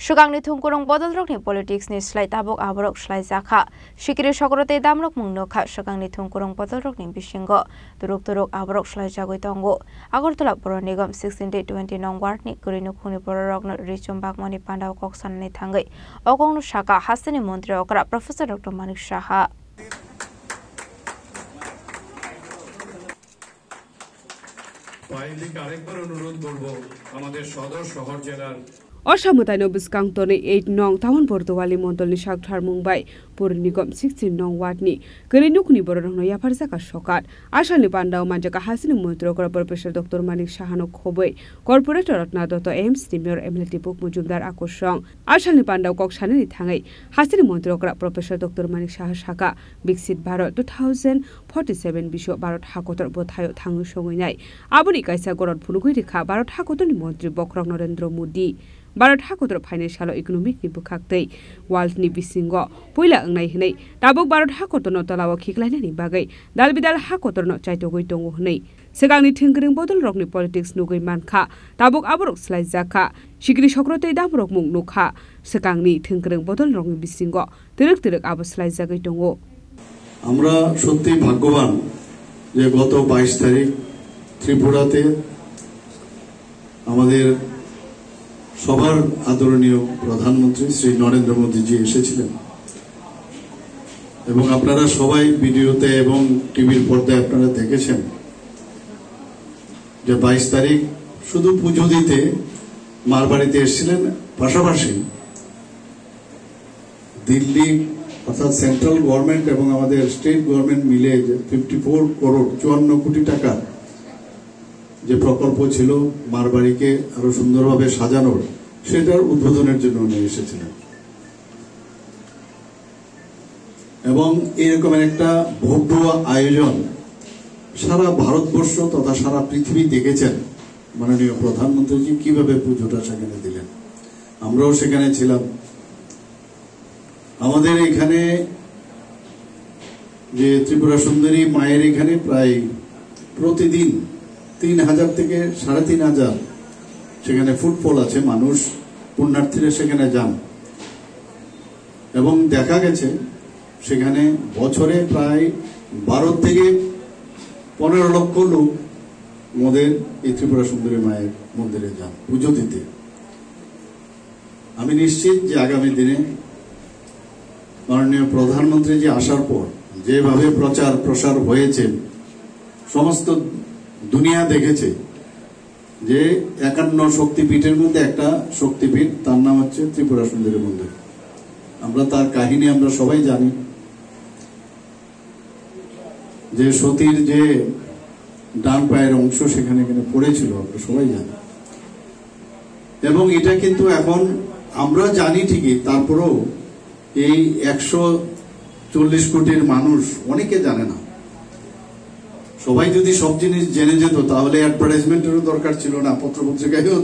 Sugangni thungkurung bodolrokni politics ni slai tabok aborok slai jakha. Sikiri sokrote damrok mungnokha sugangni thungkurung bodolrokni bisingo. Turuk aborok slai jagoi tongo. Agartala Pura Nigam 16-20 nong ward ni kurinu khuni bororokno Richum Bagmani Pandao koksanani thangai. Ogongno shaka hasini mantri okra Professor Dr. Manik Saha. Osamutano biskang tone 8 nong tawon Portowali Montolni Shakthar Mumbai Purnigam 16 nong watni Kerinukni Bororno Yaparsaka Shokat Ashali Pandao Manjaka Hasini Montrokra Professor Dr. Manik Shahano Khoboi Corporator Ratna Dr. M. Stimur Emility Book Mujumdar Akoshong Ashali Pandao Kokshani Thangai Hasini Montrokra Professor Dr. Manik Shahashaka Bixit Bharat 2047 Bisho Bharat Hakotor Bothayo Thangu Shonginai Abuni Kaisa Gorod Phunugui Rikha Bharat Hakotoni Montri Bokrok Narendra Modi Bharat Hakotor Financial Economic ni bukhaktai World ni bisingo poila angnai hinai tabok Bharat Hakotor no talawa khiklaina ni bagai dalbidal Hakotor no chaitogoi tongo hinai segangni thingkring bodol rokni politics nugoi mankha tabok aborok slai jakha sikri sokrote damrok mung nukha segangni thingkring bodol rokni bisingo terek abo slai jagai tongo আমরা সত্যি ভাগ্যবান যে গত 22 তারিখ ত্রিপুরাতে আমাদের সবার আদরণীয় প্রধানমন্ত্রী শ্রী নরেন্দ্র মোদী জি এসেছিলেন এবং আপনারা সবাই ভিডিওতে এবং টিভির পর্দায় আপনারা দেখেছেন যে 22 তারিখ শুধু পূজো দিতে মারবাড়িতে এসেছিলেন পাশাপাশি দিল্লি অর্থাৎ সেন্ট্রাল গভর্নমেন্ট এবং আমাদের স্টেট গভর্নমেন্ট মিলে 54 করোড় 54 কোটি টাকা যে প্রকল্প ছিল মারবাড়িকে আরো সুন্দরভাবে সাজানোর সেটার উদ্বোধনের জন্য উনি এসেছিলেন এবং এরকম একটা ভব্য আয়োজন সারা ভারতবর্ষ তথা সারা পৃথিবী দেখেছেন মাননীয় প্রধানমন্ত্রী কিভাবে পুজোটা সেখানে দিলেন আমরাও সেখানে ছিলাম আমাদের এখানে যে ত্রিপুরা সুন্দরী মায়ের এখানে প্রায় প্রতিদিন 3000 থেকে 3500 সেখানে ফুটফল আছে মানুষ পুণ্যার্থীরা সেখানে যান এবং দেখা গেছে সেখানে বছরে প্রায় 12 থেকে 15 লক্ষ লোক আমাদের এই ত্রিপুরা সুন্দরী মায়ের মন্দিরে যান পুজো দিতে আমি নিশ্চিত যে আগামী দিনে মাননীয় প্রধানমন্ত্রী জি আসার পর যেভাবে প্রচার প্রসার হয়েছে সমস্ত দুনিয়া দেখেছে যে 51 শক্তিপীঠের মধ্যে একটা শক্তিপীঠ তার নাম হচ্ছে ত্রিপুরা সুন্দরী মন্দির আমরা তার কাহিনী আমরা সবাই জানি যে সতীর যে ডান পায়ের অংশ সেখানে পড়েছিল আমরা সবাই জানি এবং এটা কিন্তু এখন আমরা জানি ঠিকই তারপরেও এই 140 কোটির মানুষ অনেকে জানে না সবাই যদি সব জিনিস জেনে যেত তাহলে অ্যাডভার্টাইজমেন্টেরও দরকার ছিল না পত্রপত্রিকায়ও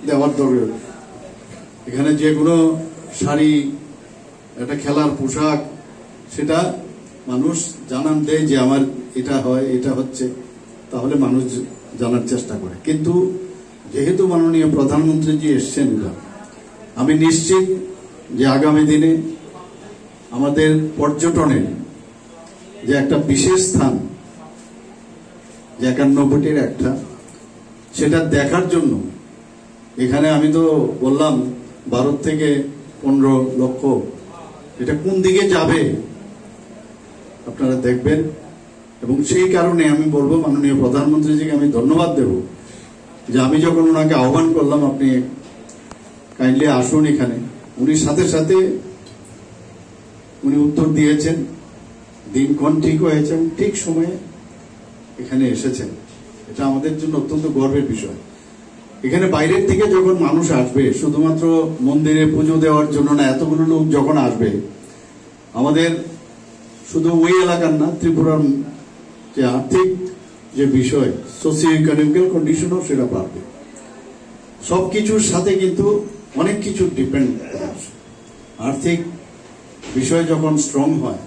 দেওয়ার দরকার এখানে যে কোনো শাড়ি একটা খেলার পোশাক সেটা মানুষ জানান দেয় যে আমার এটা হয় এটা হচ্ছে তাহলে মানুষ জানার চেষ্টা করে কিন্তু যেহেতু মাননীয় প্রধানমন্ত্রী জি এসেছেন আমি নিশ্চিত যে আগামী দিনে আমাদের পর্যটনের যে একটা বিশেষ স্থান যে 51 কোটির একটা সেটা দেখার জন্য এখানে আমি তো বললাম ভারত থেকে 15 লক্ষ এটা কোন দিকে যাবে আপনারা দেখবেন এবং সেই কারণে আমি বলবো মাননীয় প্রধানমন্ত্রীজিকে আমি ধন্যবাদ দেব যে আমি যখন ওনাকে আহ্বান করলাম আপনি কাইন্ডলি আসুন এখানে উনি সাথে সাথে উনি উত্তর দিয়েছেন দিনক্ষণ ঠিক হয়েছে ঠিক সময়ে এখানে এসেছেন এটা আমাদের জন্য অত্যন্ত গর্বের বিষয় এখানে বাইরের থেকে যখন মানুষ আসবে শুধুমাত্র মন্দিরে পুজো দেওয়ার জন্য না এতগুলো লোক যখন আসবে আমাদের শুধু ওই এলাকার না ত্রিপুরার যে আর্থিক যে বিষয় সোশিও ইকোনমিক্যাল কন্ডিশনও সেটা বাড়বে সবকিছুর সাথে কিন্তু অনেক কিছু ডিপেন্ড করে আর্থিক বিষয় যখন স্ট্রং হয়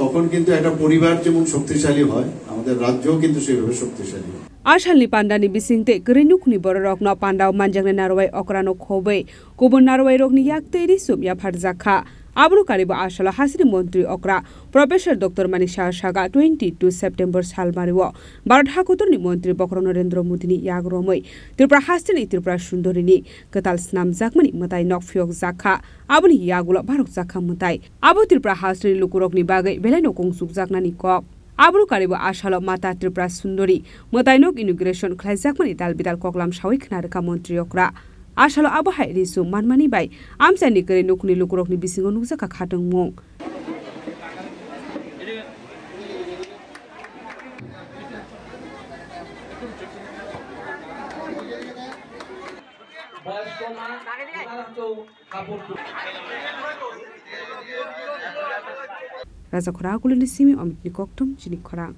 তখন কিন্তু একটা পরিবার যেমন শক্তিশালী হয় আমাদের আমাদের রাজ্যও কিন্তু সেভাবে শক্তিশালী। Ashalni pandani bisingte kerenukni bororokno pandau manjangne narwai okrano khobe kubun narwai rokni yakte ri sumya pharjakha abru karibo ashala hasri mantri okra professor dr manik saga 22 september salmariwo bharat hakutorni mantri bokro narendra modini yagromoi tripura hasri tripura sundorini ketal snam jakmani matai nokphyok jakha abuni yagulo bharok jakha mutai abu tripura hasri lukurokni bagai belai nokungsuk jaknani kok Abru karibo ashalo mata tripura sundori matainok inauguration khlaijakmani dalbidal koklam sawi khnarka mantri okra ashalo abahai risu manmani bai amsani kare nukni lukurokni bisingo nukjaka khatong mong Raja Khora kulini simi amit ni koktom chini khora